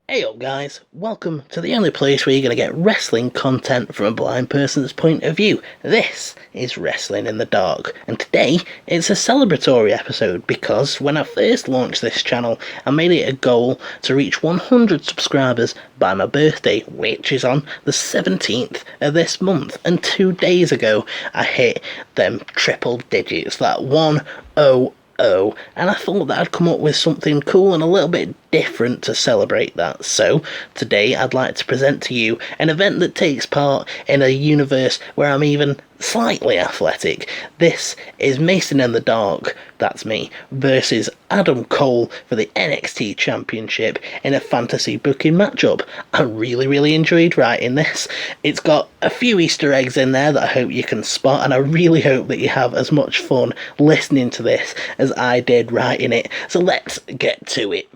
Hey up guys, welcome to the only place where you're going to get wrestling content from a blind person's point of view. This is Wrestling in the Dark, and today it's a celebratory episode because when I first launched this channel I made it a goal to reach 100 subscribers by my birthday, which is on the 17th of this month, and 2 days ago I hit them triple digits, that 100. And I thought that I'd come up with something cool and a little bit different to celebrate that. So today I'd like to present to you an event that takes part in a universe where I'm even slightly athletic. This is Mason in the Dark, that's me, versus Adam Cole for the NXT Championship in a fantasy booking matchup. I really enjoyed writing this. It's got a few Easter eggs in there that I hope you can spot, and I really hope that you have as much fun listening to this as I did writing it. So let's get to it.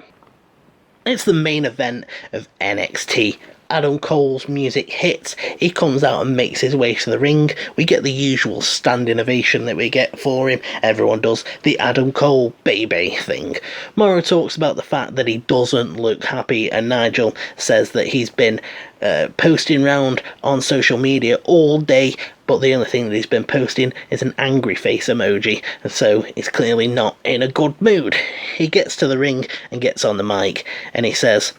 It's the main event of NXT. Adam Cole's music hits, he comes out and makes his way to the ring. We get the usual standing ovation that we get for him. Everyone does the Adam Cole baby thing. Morrow talks about the fact that he doesn't look happy, and Nigel says that he's been posting round on social media all day, but the only thing that he's been posting is an angry face emoji, and so he's clearly not in a good mood. He gets to the ring and gets on the mic, and he says,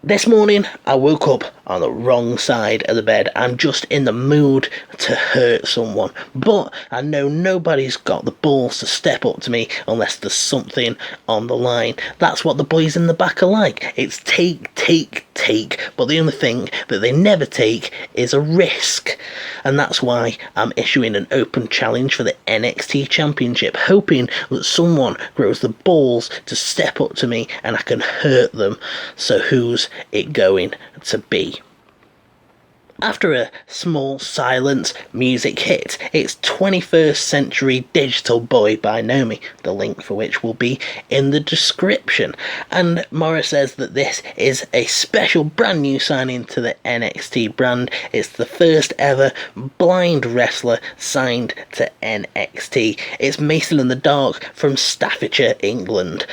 "This morning I woke up on the wrong side of the bed. I'm just in the mood to hurt someone, but I know nobody's got the balls to step up to me unless there's something on the line. That's what the boys in the back are like. It's take, but the only thing that they never take is a risk. And that's why I'm issuing an open challenge for the NXT Championship, hoping that someone grows the balls to step up to me and I can hurt them. So who's it going to be?" After a small silence, music hits. It's 21st Century Digital Boy by Nomi, the link for which will be in the description. And Morris says that this is a special brand new signing to the NXT brand. It's the first ever blind wrestler signed to NXT. It's Mason in the Dark from Staffordshire, England.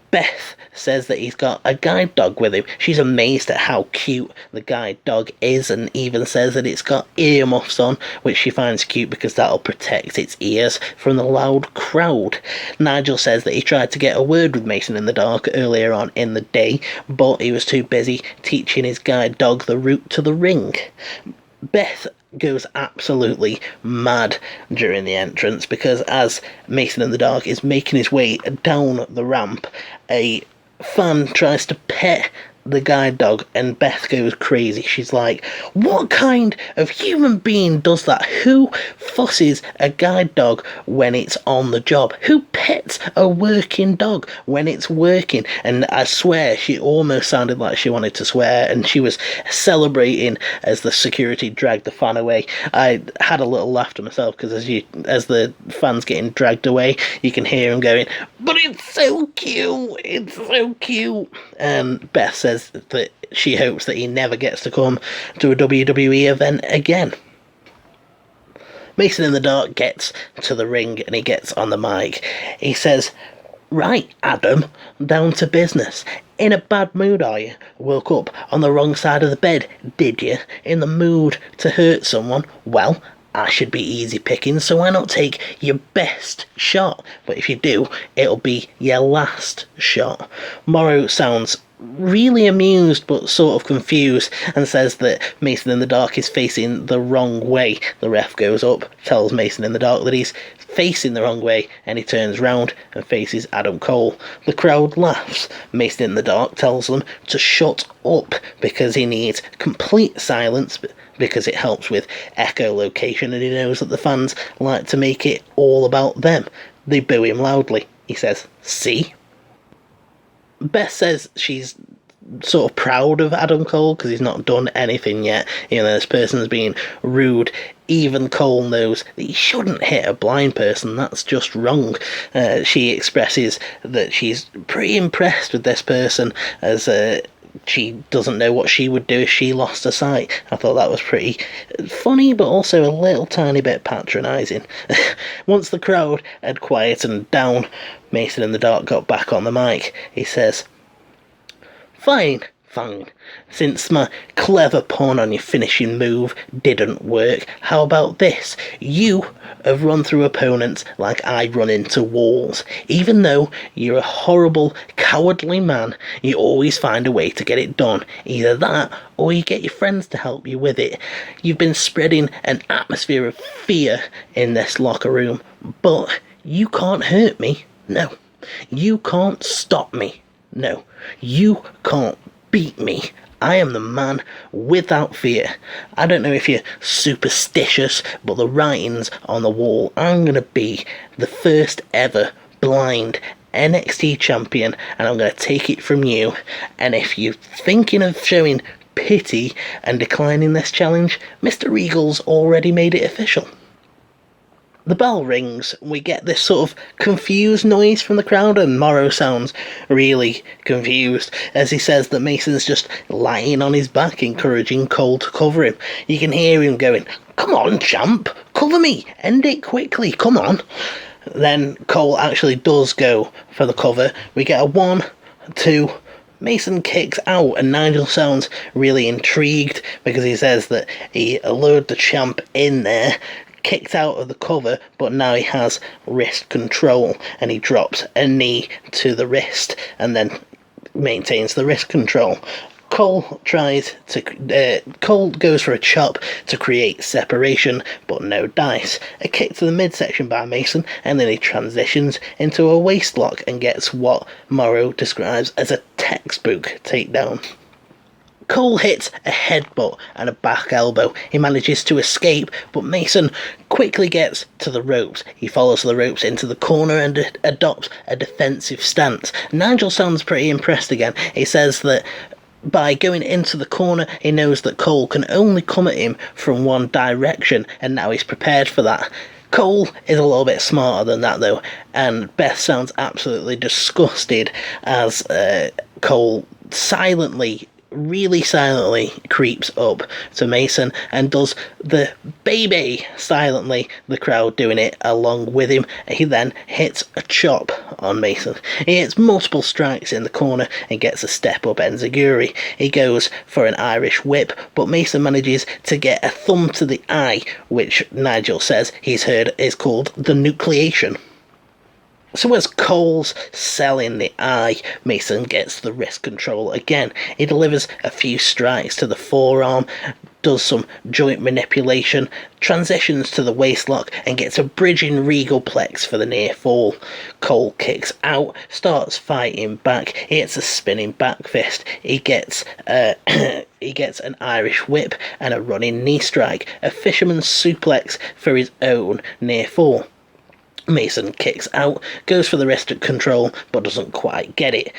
Beth says that he's got a guide dog with him. She's amazed at how cute the guide dog is, and even says that it's got earmuffs on, which she finds cute because that'll protect its ears from the loud crowd. Nigel says that he tried to get a word with Mason in the Dark earlier on in the day, but he was too busy teaching his guide dog the route to the ring. Beth goes absolutely mad during the entrance because as Mason in the Dark is making his way down the ramp, a fan tries to pet the guide dog and Beth goes crazy. She's like, "What kind of human being does that? Who fusses a guide dog when it's on the job? Who pets a working dog when it's working?" And I swear she almost sounded like she wanted to swear, and she was celebrating as the security dragged the fan away. I had a little laugh to myself because as the fan's getting dragged away, you can hear him going, "But it's so cute, it's so cute." And Beth says that she hopes that he never gets to come to a WWE event again. Mason in the Dark gets to the ring and he gets on the mic. He says, "Right, Adam, down to business. In a bad mood, are you? Woke up on the wrong side of the bed, did you? In the mood to hurt someone? Well, I should be easy picking, so why not take your best shot? But if you do, it'll be your last shot." Morrow sounds really amused but sort of confused and says that Mason in the Dark is facing the wrong way. The ref goes up, tells Mason in the Dark that he's facing the wrong way, and he turns round and faces Adam Cole. The crowd laughs. Mason in the Dark tells them to shut up because he needs complete silence because it helps with echolocation, and he knows that the fans like to make it all about them. They boo him loudly. He says, "See?" Beth says she's sort of proud of Adam Cole because he's not done anything yet. You know, this person's being rude. Even Cole knows that he shouldn't hit a blind person. That's just wrong. She expresses that she's pretty impressed with this person as she doesn't know what she would do if she lost her sight. I thought that was pretty funny, but also a little tiny bit patronising. Once the crowd had quietened down, Mason in the Dark got back on the mic. He says, Fine. Since my clever pun on your finishing move didn't work, how about this? You have run through opponents like I run into walls. Even though you're a horrible, cowardly man, you always find a way to get it done. Either that, or you get your friends to help you with it. You've been spreading an atmosphere of fear in this locker room, but you can't hurt me. No. You can't stop me. No. You can't beat me. I am the man without fear. I don't know if you're superstitious, but the writing's on the wall. I'm going to be the first ever blind NXT champion, and I'm going to take it from you. And if you're thinking of showing pity and declining this challenge, Mr. Regal's already made it official. The bell rings, we get this sort of confused noise from the crowd, and Morrow sounds really confused as he says that Mason's just lying on his back, encouraging Cole to cover him. You can hear him going, "Come on, champ, cover me, end it quickly, come on." Then Cole actually does go for the cover. We get a 1, 2, Mason kicks out, and Nigel sounds really intrigued because he says that he lured the champ in there, kicked out of the cover, but now he has wrist control, and he drops a knee to the wrist and then maintains the wrist control. Cole goes for a chop to create separation, but no dice. A kick to the midsection by Mason, and then he transitions into a waist lock and gets what Morrow describes as a textbook takedown. Cole hits a headbutt and a back elbow. He manages to escape, but Mason quickly gets to the ropes. He follows the ropes into the corner and adopts a defensive stance. Nigel sounds pretty impressed again. He says that by going into the corner, he knows that Cole can only come at him from one direction, and now he's prepared for that. Cole is a little bit smarter than that, though, and Beth sounds absolutely disgusted as Cole really silently creeps up to Mason and does the baby silently, the crowd doing it along with him. He then hits a chop on Mason. He hits multiple strikes in the corner and gets a step up enziguri. He goes for an Irish whip, but Mason manages to get a thumb to the eye, which Nigel says he's heard is called the Nucleation. So as Cole's selling the eye, Mason gets the wrist control again. He delivers a few strikes to the forearm, does some joint manipulation, transitions to the waistlock, and gets a bridging regal plex for the near fall. Cole kicks out, starts fighting back. He hits a spinning back fist. He gets an Irish whip and a running knee strike, a fisherman's suplex for his own near fall. Mason kicks out, goes for the wrist control, but doesn't quite get it.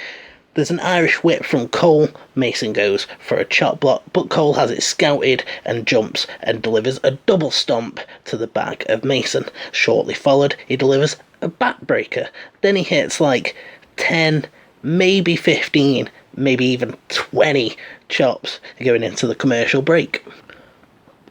There's an Irish whip from Cole. Mason goes for a chop block, but Cole has it scouted and jumps and delivers a double stomp to the back of Mason. Shortly followed, he delivers a backbreaker. Then he hits like 10, maybe 15, maybe even 20 chops going into the commercial break.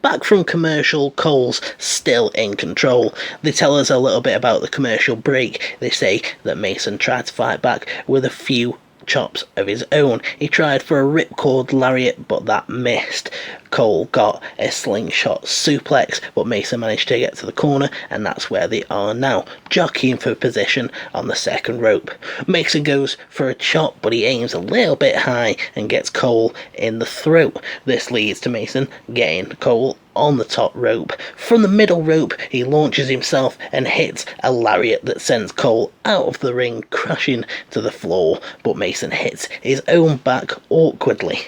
Back from commercial, Cole's still in control. They tell us a little bit about the commercial break. They say that Mason tried to fight back with a few chops of his own. He tried for a ripcord lariat, but that missed. Cole got a slingshot suplex, but Mason managed to get to the corner, and that's where they are now, jockeying for position on the second rope. Mason goes for a chop, but he aims a little bit high and gets Cole in the throat. This leads to Mason getting Cole on the top rope. From the middle rope, he launches himself and hits a lariat that sends Cole out of the ring, crashing to the floor, but Mason hits his own back awkwardly.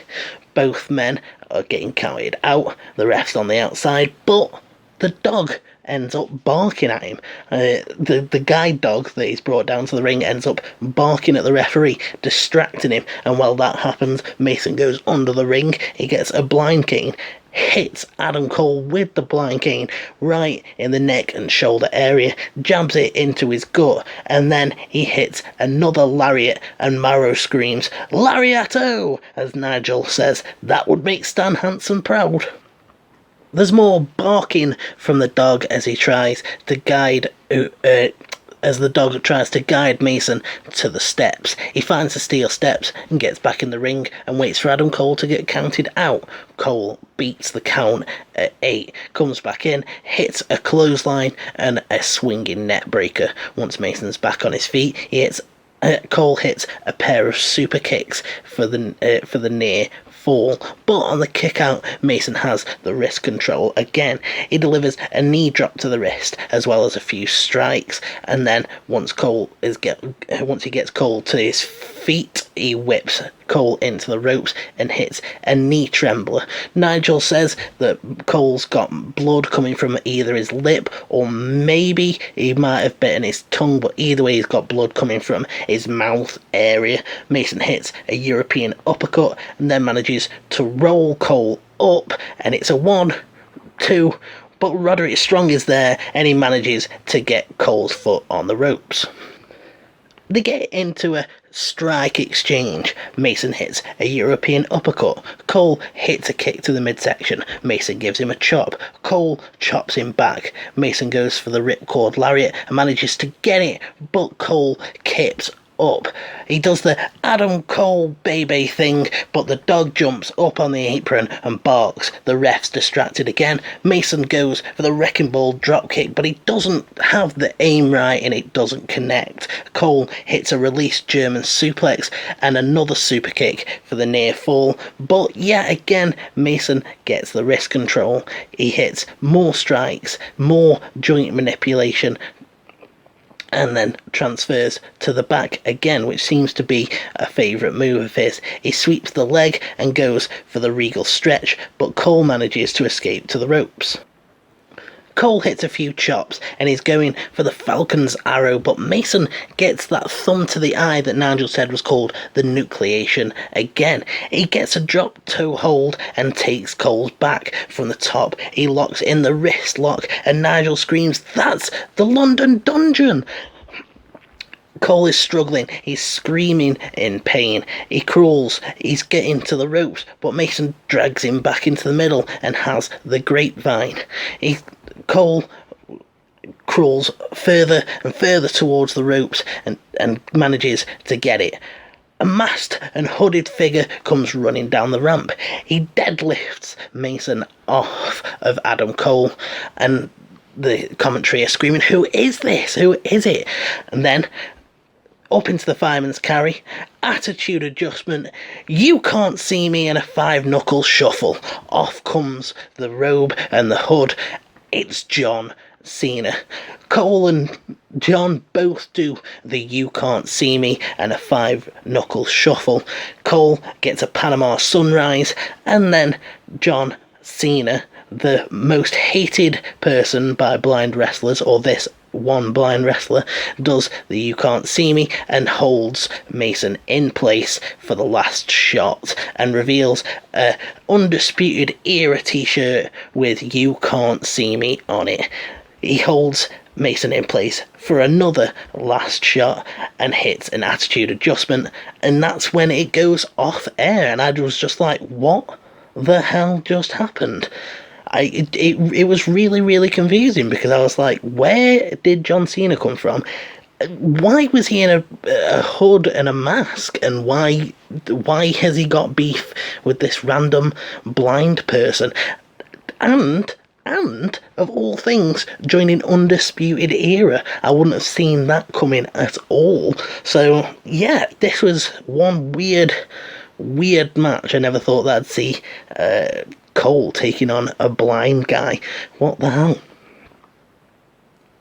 Both men are getting counted out, the ref's on the outside, but the dog ends up barking at him. The guide dog that he's brought down to the ring ends up barking at the referee, distracting him, and while that happens, Mason goes under the ring. He gets a blind cane, hits Adam Cole with the blind cane right in the neck and shoulder area, jabs it into his gut, and then he hits another lariat, and Morrow screams, "Lariato!" as Nigel says, "That would make Stan Hansen proud." There's more barking from the dog as he tries to guide as the dog tries to guide Mason to the steps. He finds the steel steps and gets back in the ring and waits for Adam Cole to get counted out. Cole beats the count at 8, comes back in, hits a clothesline and a swinging net breaker. Once Mason's back on his feet, Cole hits a pair of super kicks for the near fall, but on the kick out, Mason has the wrist control again. He delivers a knee drop to the wrist as well as a few strikes, and then once he gets Cole to his feet, he whips Cole into the ropes and hits a knee trembler. Nigel says that Cole's got blood coming from either his lip or maybe he might have bitten his tongue, but either way he's got blood coming from his mouth area. Mason hits a European uppercut and then manages to roll Cole up, and it's a 1-2, but Roderick Strong is there and he manages to get Cole's foot on the ropes. They get into a strike exchange. Mason hits a European uppercut. Cole hits a kick to the midsection. Mason gives him a chop. Cole chops him back. Mason goes for the ripcord lariat and manages to get it, but Cole kips up. He does the Adam Cole baby thing, but the dog jumps up on the apron and barks. The ref's distracted again. Mason goes for the wrecking ball dropkick, but he doesn't have the aim right and it doesn't connect. Cole hits a released German suplex and another super kick for the near fall, but yet again Mason gets the wrist control. He hits more strikes, more joint manipulation, and then transfers to the back again, which seems to be a favourite move of his. He sweeps the leg and goes for the regal stretch, but Cole manages to escape to the ropes. Cole hits a few chops and he's going for the Falcon's arrow, but Mason gets that thumb to the eye that Nigel said was called the Nucleation again. He gets a drop toe hold and takes Cole's back from the top. He locks in the wrist lock and Nigel screams, "That's the London Dungeon!" Cole is struggling, he's screaming in pain. He crawls, he's getting to the ropes, but Mason drags him back into the middle and has the grapevine. Cole crawls further and further towards the ropes and manages to get it. A masked and hooded figure comes running down the ramp. He deadlifts Mason off of Adam Cole, and the commentary are screaming, "Who is this? Who is it?" And then up into the fireman's carry, attitude adjustment, "You can't see me," in a 5-knuckle shuffle. Off comes the robe and the hood. It's John Cena. Cole and John both do the "You can't see me" and a 5-knuckle shuffle. Cole gets a Panama Sunrise, and then John Cena, the most hated person by blind wrestlers, or this one blind wrestler, does the "You can't see me" and holds Mason in place for the last shot and reveals a Undisputed Era t-shirt with "You can't see me" on it. He holds Mason in place for another last shot and hits an attitude adjustment, and that's when it goes off air, and I was just like, what the hell just happened? It was really, really confusing because I was like, where did John Cena come from? Why was he in a hood and a mask? And why has he got beef with this random blind person? And of all things, joining Undisputed Era, I wouldn't have seen that coming at all. So yeah, this was one weird match. I never thought that I'd see Cole taking on a blind guy. What the hell?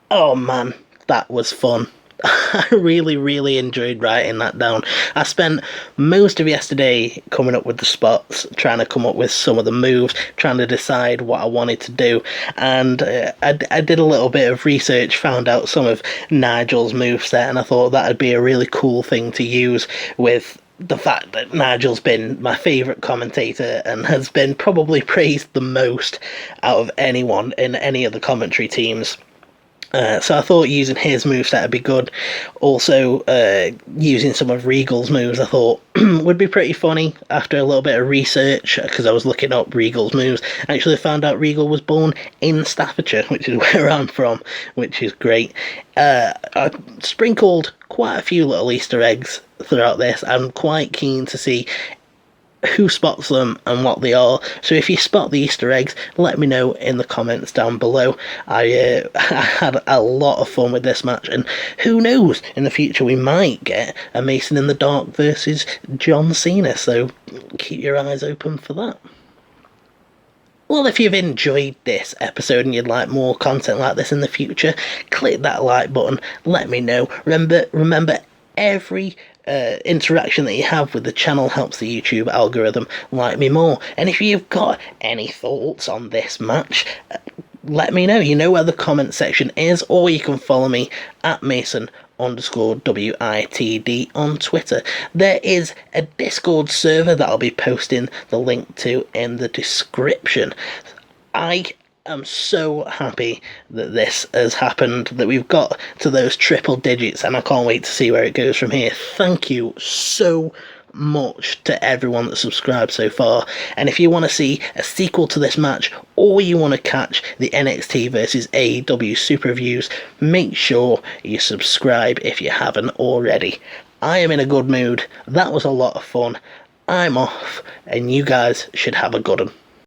Oh man, that was fun. I really, really enjoyed writing that down. I spent most of yesterday coming up with the spots, trying to come up with some of the moves, trying to decide what I wanted to do, and I did a little bit of research, found out some of Nigel's moveset, and I thought that'd be a really cool thing to use with the fact that Nigel's been my favourite commentator and has been probably praised the most out of anyone in any of the commentary teams. So I thought using his moveset would be good. Also, using some of Regal's moves I thought would be pretty funny after a little bit of research, because I was looking up Regal's moves. I actually found out Regal was born in Staffordshire, which is where I'm from, which is great. I sprinkled quite a few little Easter eggs throughout this. I'm quite keen to see who spots them and what they are. So if you spot the Easter eggs, let me know in the comments down below. I had a lot of fun with this match, and who knows, in the future we might get a Mason in the Dark versus John Cena, so keep your eyes open for that. Well, if you've enjoyed this episode and you'd like more content like this in the future, click that like button, let me know. Remember, every interaction that you have with the channel helps the YouTube algorithm like me more. And if you've got any thoughts on this match, let me know. You know where the comment section is, or you can follow me at Mason_WITD on Twitter. There is a Discord server that I'll be posting the link to in the description. I am so happy that this has happened, that we've got to those triple digits, and I can't wait to see where it goes from here. Thank you so much to everyone that subscribed so far, and if you want to see a sequel to this match, or you want to catch the NXT versus AEW Super Reviews, make sure you subscribe if you haven't already. I am in a good mood, that was a lot of fun, I'm off, and you guys should have a good one.